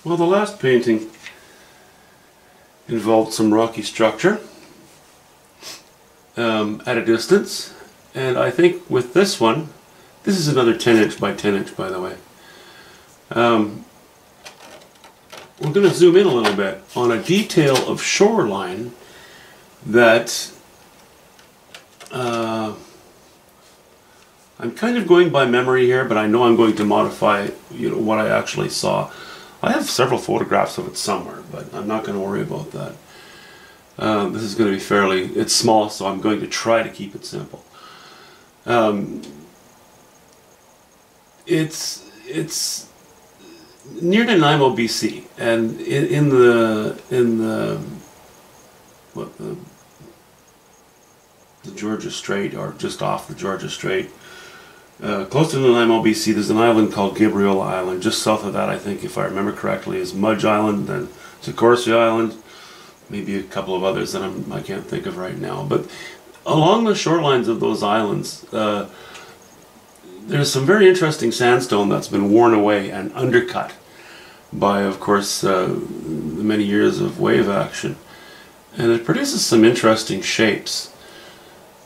Well, the last painting involved some rocky structure at a distance, and I think with this one, this is another 10 inch by 10 inch, by the way. We're going to zoom in a little bit on a detail of shoreline that I'm kind of going by memory here, but I know I'm going to modify, what I actually saw. I have several photographs of it somewhere, but I'm not going to worry about that. This is going to be it's small, so I'm going to try to keep it simple. It's near Nanaimo, BC, and in the Georgia Strait, or just off the Georgia Strait, close to Nanaimo, BC, there's an island called Gabriel Island. Just south of that, I think, if I remember correctly, is Mudge Island, then Sikorsky Island, maybe a couple of others that I can't think of right now. But along the shorelines of those islands, there's some very interesting sandstone that's been worn away and undercut by, of course, the many years of wave action. And it produces some interesting shapes.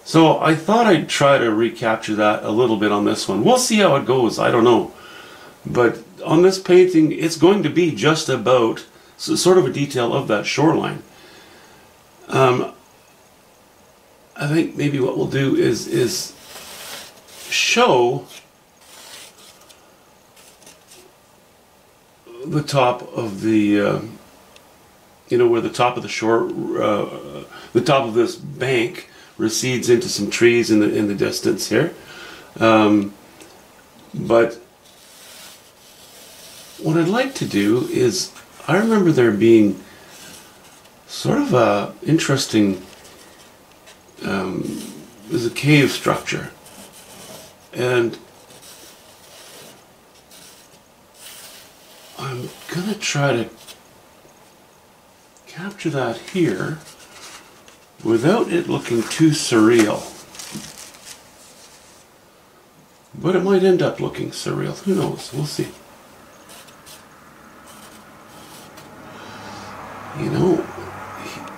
So I thought I'd try to recapture that a little bit on this one. We'll see how it goes, I don't know. But on this painting, it's going to be just about sort of a detail of that shoreline. I think maybe what we'll do is show the top of the, where the top of the shore, the top of this bank recedes into some trees in the distance here. But what I'd like to do is, I remember there being sort of a interesting, there's a cave structure, and I'm gonna try to capture that here without it looking too surreal. But it might end up looking surreal. Who knows? We'll see.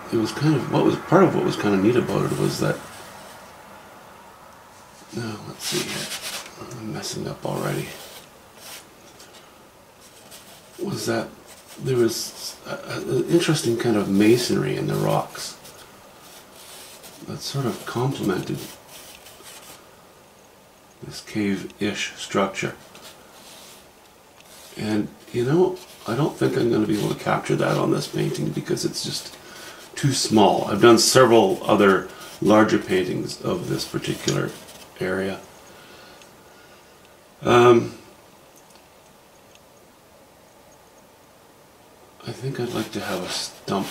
It was kind of part of what was kind of neat about it was that. Now let's see here. I'm messing up already. Was that there was an interesting kind of masonry in the rocks that sort of complemented this cave-ish structure. And I don't think I'm going to be able to capture that on this painting because it's just too small. I've done several other larger paintings of this particular area. I think I'd like to have a stump,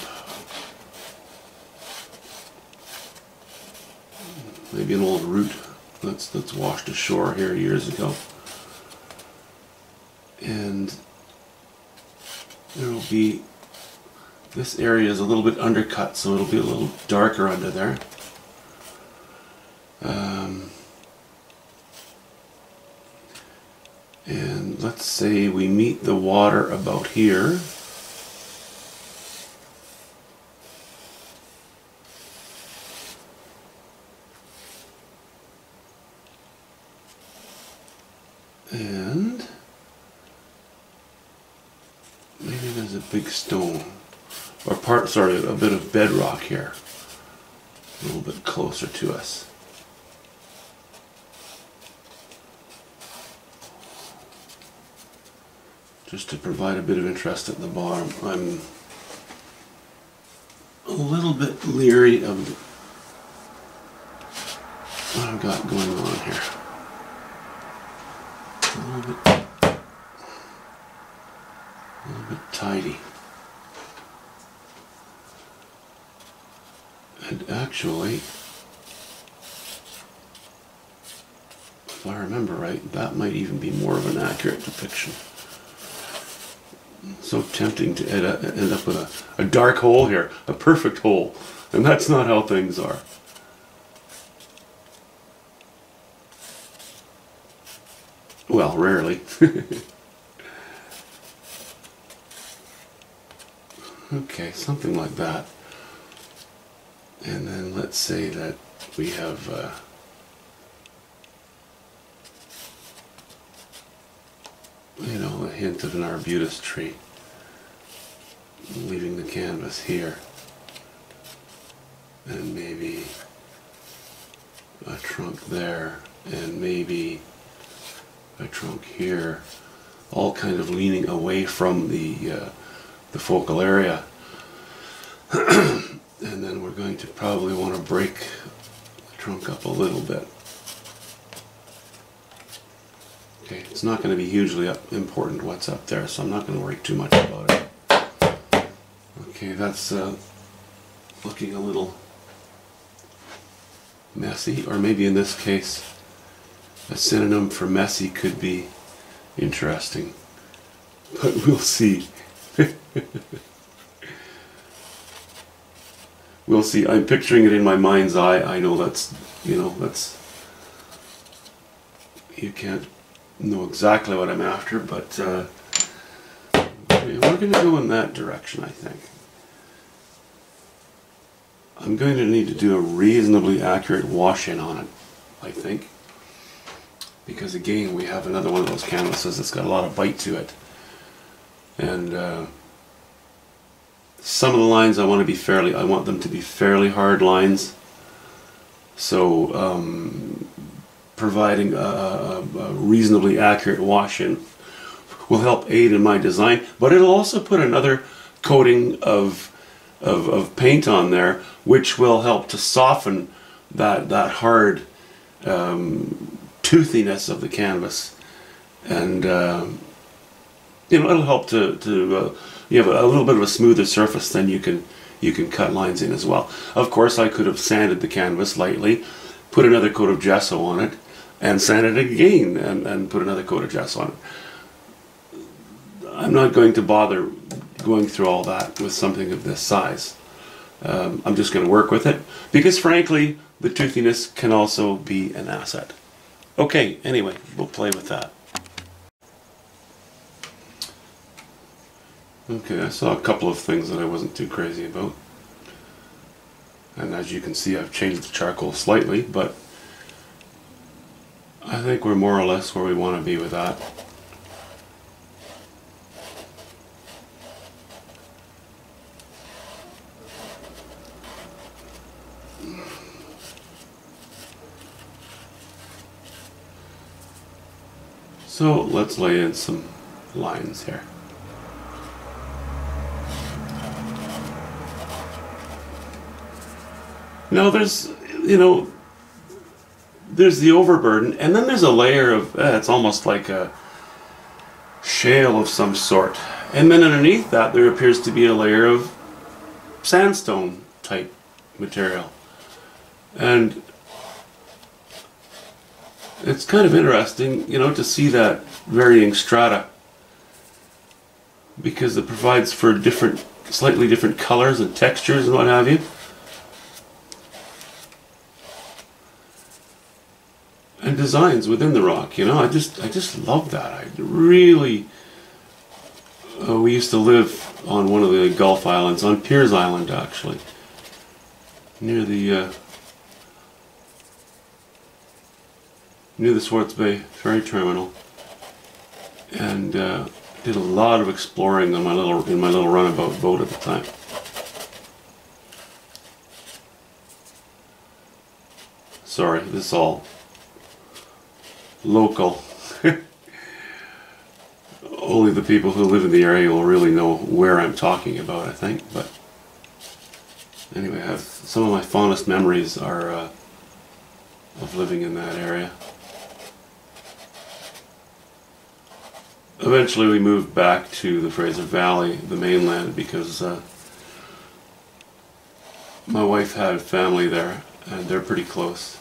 maybe an old root that's washed ashore here years ago, and there will be, this area is a little bit undercut, so it'll be a little darker under there. And let's say we meet the water about here. And maybe there's a big stone, or a bit of bedrock here, a little bit closer to us. Just to provide a bit of interest at the bottom. I'm a little bit leery of what I've got going on here. A little bit tidy. And actually, if I remember right, that might even be more of an accurate depiction. So tempting to end up with a dark hole here, a perfect hole, and that's not how things are. Well, rarely. Okay, something like that. And then let's say that we have you know, a hint of an arbutus tree, leaving the canvas here, and maybe a trunk there, and maybe a trunk here, all kind of leaning away from the focal area. And then we're going to probably want to break the trunk up a little bit. Okay, it's not going to be hugely important what's up there, so I'm not going to worry too much about it. Okay, that's looking a little messy, or maybe in this case a synonym for messy could be interesting, but we'll see. We'll see. I'm picturing it in my mind's eye. I know that's, you know, that's, you can't know exactly what I'm after, but we're going to go in that direction, I think. I'm going to need to do a reasonably accurate wash-in on it, I think, because again we have another one of those canvases that's got a lot of bite to it, and some of the lines I want them to be fairly hard lines, so providing a reasonably accurate wash-in will help aid in my design, but it'll also put another coating of paint on there, which will help to soften that hard toothiness of the canvas, and you know, it'll help to you have a little bit of a smoother surface. Then you can cut lines in as well. Of course, I could have sanded the canvas lightly, put another coat of gesso on it, and sand it again, and put another coat of gesso on it. I'm not going to bother going through all that with something of this size. I'm just going to work with it, because frankly the toothiness can also be an asset. Okay, anyway, we'll play with that. Okay, I saw a couple of things that I wasn't too crazy about, and as you can see I've changed the charcoal slightly, but I think we're more or less where we want to be with that. So let's lay in some lines here. Now there's, you know, there's the overburden, and then there's a layer of, it's almost like a shale of some sort. And then underneath that there appears to be a layer of sandstone type material. And it's kind of interesting, you know, to see that varying strata, because it provides for different, slightly different colors and textures and what have you. And designs within the rock, you know, I just love that. I really, we used to live on one of the Gulf Islands, on Piers Island actually, near the Swartz Bay ferry terminal, and did a lot of exploring on my little runabout boat at the time. Sorry, this is all local. Only the people who live in the area will really know where I'm talking about, I think. But anyway, I have some of my fondest memories are of living in that area. Eventually we moved back to the Fraser Valley, the mainland, because my wife had family there, and they're pretty close.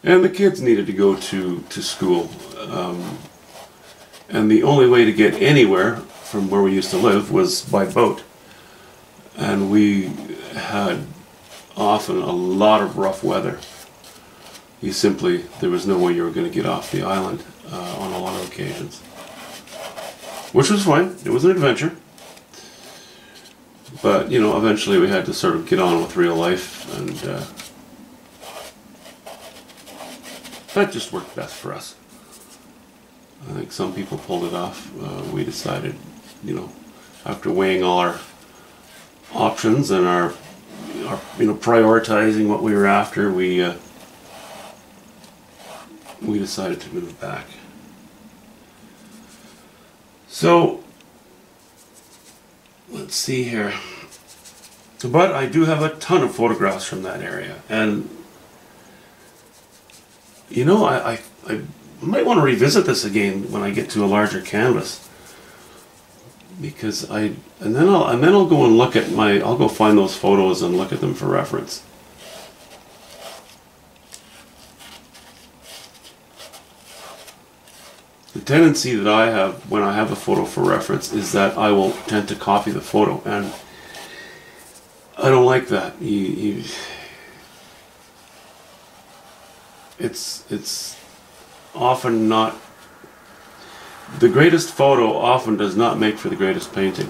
And the kids needed to go to school, and the only way to get anywhere from where we used to live was by boat. And we had often a lot of rough weather. There was no way you were going to get off the island on a lot of occasions. which was fine. It was an adventure. But, you know, eventually we had to sort of get on with real life, and that just worked best for us. I think some people pulled it off. We decided, you know, after weighing all our options and our you know, prioritizing what we were after, we decided to move back. So let's see here. But I do have a ton of photographs from that area, and you know, I might want to revisit this again when I get to a larger canvas, because and then I'll go and look at I'll go find those photos and look at them for reference. The tendency that I have when I have a photo for reference is that I will tend to copy the photo, and I don't like that. It's often not, the greatest photo often does not make for the greatest painting.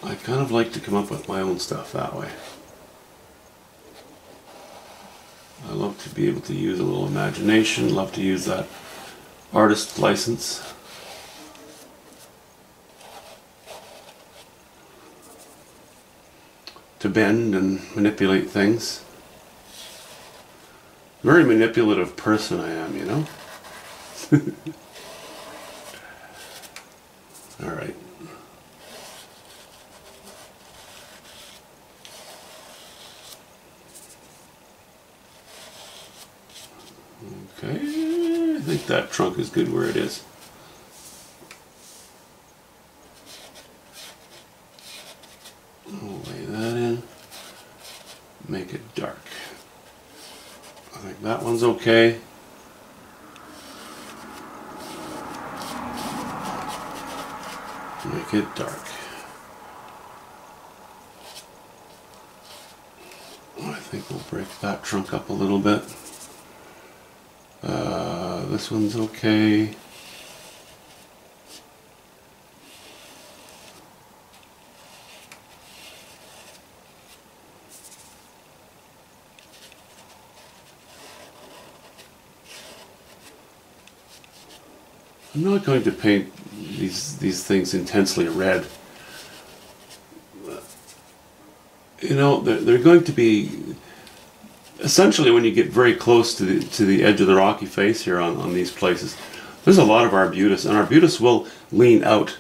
I kind of like to come up with my own stuff that way. I love to be able to use a little imagination, love to use that artist license. To bend and manipulate things. Very manipulative person I am, you know? All right. Okay, I think that trunk is good where it is. We'll lay that in, make it dark. I think that one's okay. Make it dark. I think we'll break that trunk up a little bit. This one's okay. I'm not going to paint these things intensely red. You know, they're going to be, essentially when you get very close to the edge of the rocky face here on these places, there's a lot of arbutus, and arbutus will lean out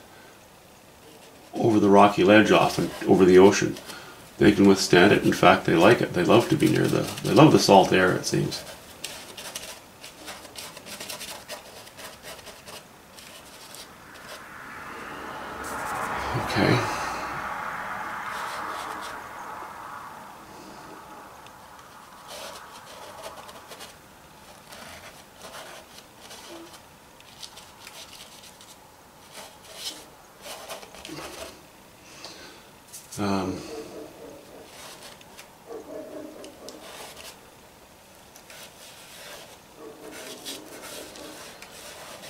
over the rocky ledge often, over the ocean. They can withstand it. In fact, they like it. They love to be near they love the salt air, it seems. Okay.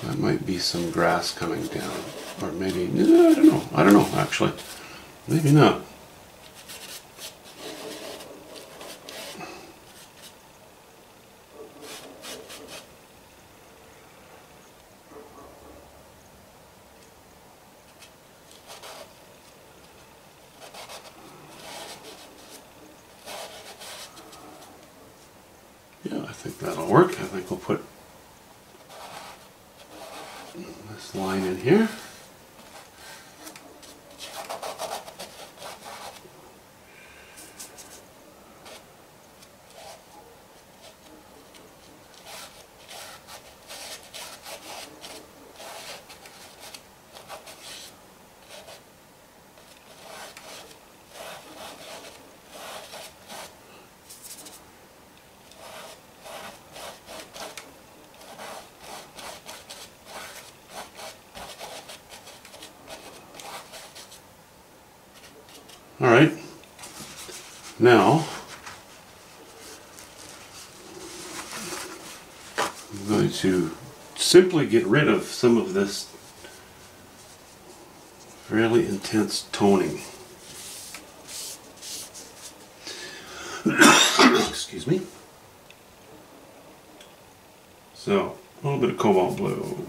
That might be some grass coming down, or maybe, no, I don't know actually, maybe not. Yeah, I think that'll work. I think we'll put this line in here. All right, now I'm going to simply get rid of some of this fairly intense toning. Excuse me. So, a little bit of cobalt blue,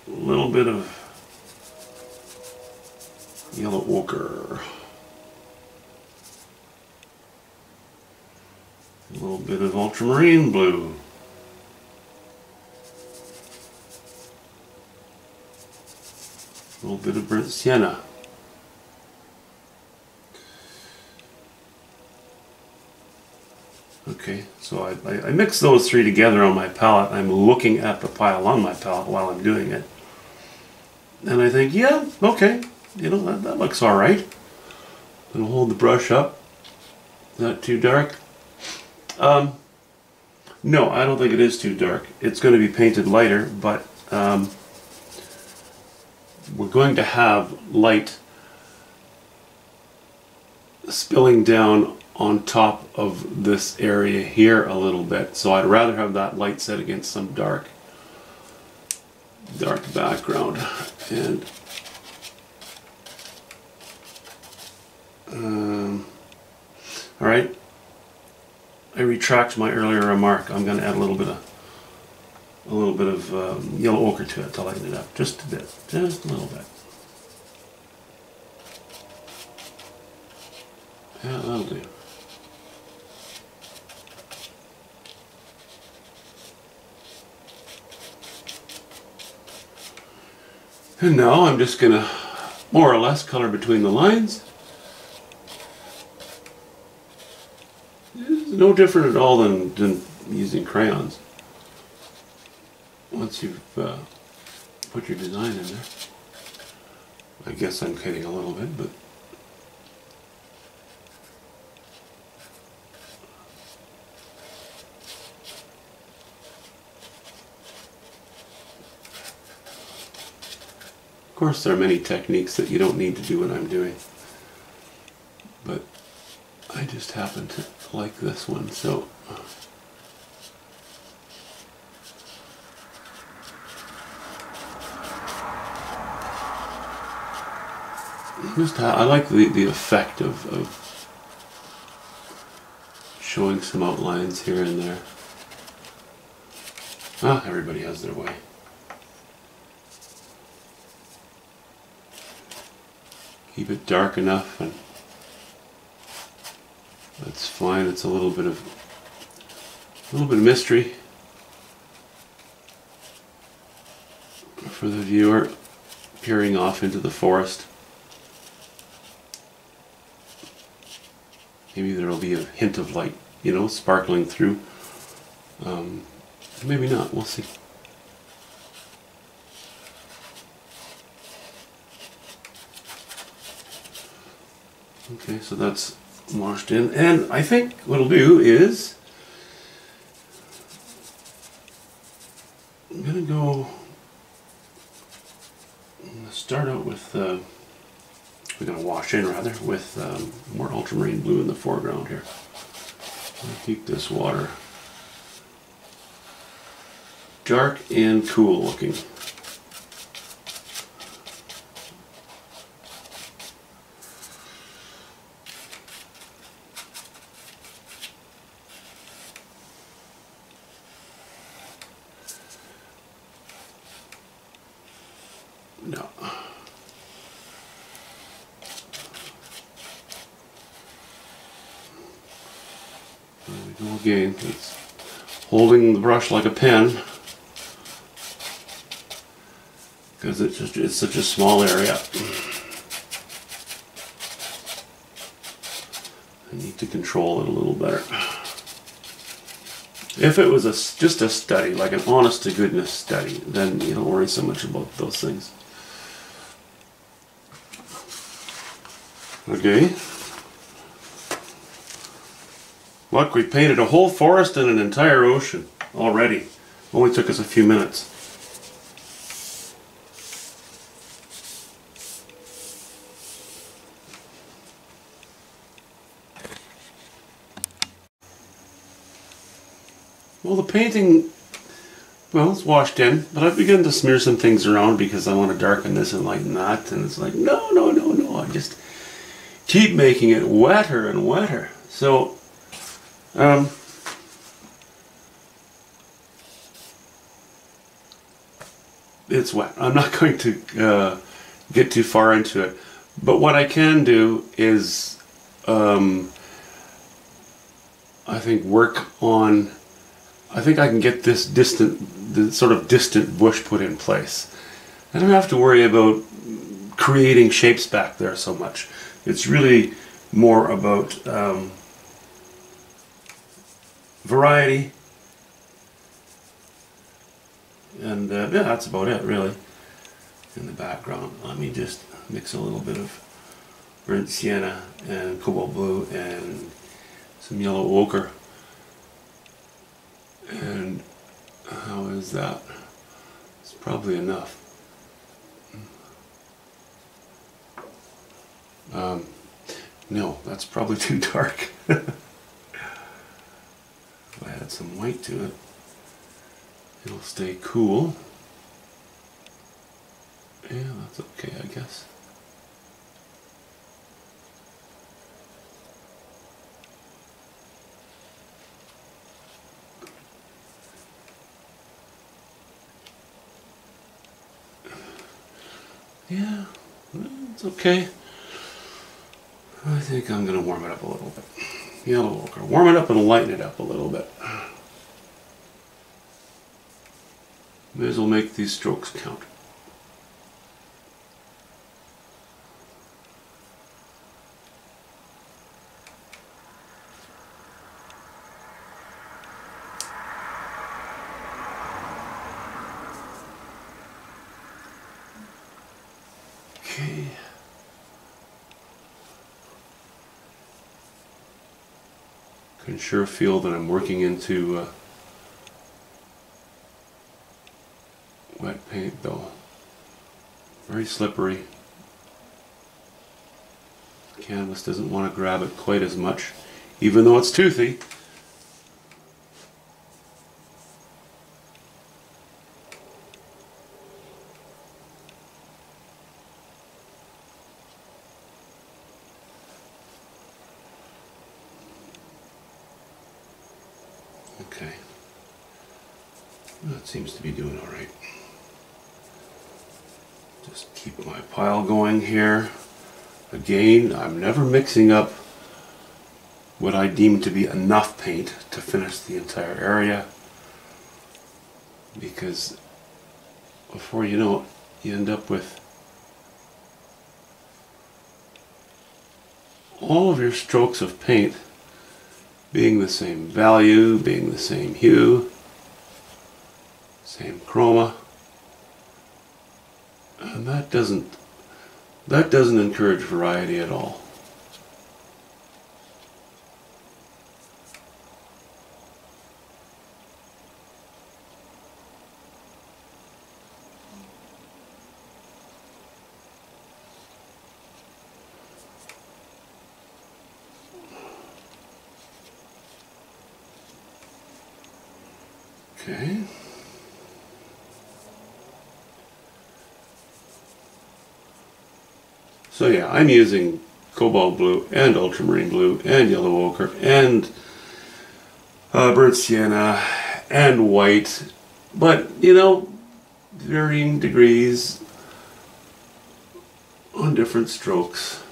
a little bit of yellow ochre, a little bit of ultramarine blue, a little bit of burnt sienna, okay, so I mix those three together on my palette. I'm looking at the pile on my palette while I'm doing it. And I think, yeah, okay, you know, that looks alright. And I'll hold the brush up. Not too dark? No, I don't think it is too dark. It's going to be painted lighter, but we're going to have light spilling down on top of this area here a little bit. So I'd rather have that light set against some dark background. And all right, I retract my earlier remark. I'm going to add a little bit of yellow ochre to it to lighten it up just a bit, just a little bit. Yeah, that'll do. And now I'm just going to more or less color between the lines. It's no different at all than using crayons. Once you've put your design in there. I guess I'm kidding a little bit, but of course, there are many techniques that you don't need to do what I'm doing, but I just happen to like this one, so I like the effect of showing some outlines here and there. Ah, everybody has their way. Keep it dark enough, and that's fine. It's a little bit of mystery for the viewer peering off into the forest. Maybe there'll be a hint of light, you know, sparkling through. Maybe not. We'll see. Okay, so that's washed in, and I think what I'll do is I'm gonna start out with we're gonna wash in rather with more ultramarine blue in the foreground here. I'll keep this water dark and cool looking. No. There we go again. It's holding the brush like a pen because it's such a small area. I need to control it a little better. If it was just a study, like an honest to goodness study, then you don't worry so much about those things. Okay. Look, we painted a whole forest and an entire ocean already. Only took us a few minutes. Well, the painting well, it's washed in, but I've begun to smear some things around because I want to darken this and lighten that, and it's like, no, no, no, no, I just keep making it wetter and wetter. So, it's wet. I'm not going to get too far into it, but what I can do is, I think I think I can get this sort of distant bush put in place. I don't have to worry about creating shapes back there so much. It's really more about variety, and yeah, that's about it really. In the background, let me just mix a little bit of burnt sienna and cobalt blue and some yellow ochre. And how is that? It's probably enough. No, that's probably too dark. If I add some white to it, it'll stay cool. Yeah, that's okay, I guess. Yeah, it's okay. I think I'm going to warm it up a little bit. Yellow ochre. Warm it up and lighten it up a little bit. May as well make these strokes count. Okay. Can sure feel that I'm working into wet paint though. Very slippery. The canvas doesn't want to grab it quite as much, even though it's toothy. Okay, that seems to be doing all right. Just keep my pile going here. Again, I'm never mixing up what I deem to be enough paint to finish the entire area, because before you know it, you end up with all of your strokes of paint being the same value, being the same hue, same chroma, and that doesn't encourage variety at all. Okay. So yeah, I'm using cobalt blue and ultramarine blue and yellow ochre and burnt sienna and white, but you know, varying degrees on different strokes.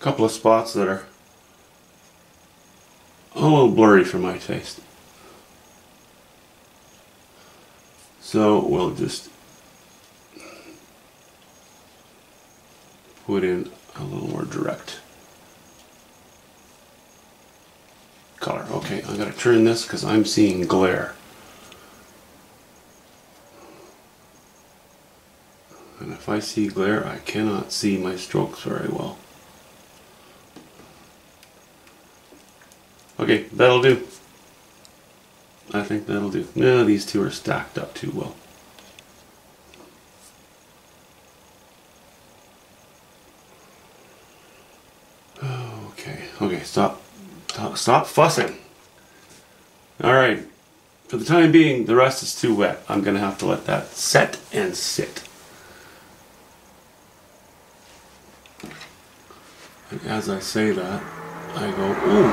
couple of spots that are a little blurry for my taste. So we'll just put in a little more direct color. Okay, I'm going to turn this because I'm seeing glare. And if I see glare, I cannot see my strokes very well. Okay, that'll do. I think that'll do. No, these two are stacked up too well. Okay, stop fussing. Alright, for the time being, the rest is too wet. I'm going to have to let that set and sit. And as I say that, I go, ooh,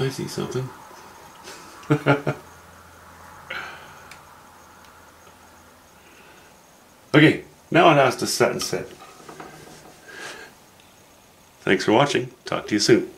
I see something. Okay, now it has to set and sit. Thanks for watching. Talk to you soon.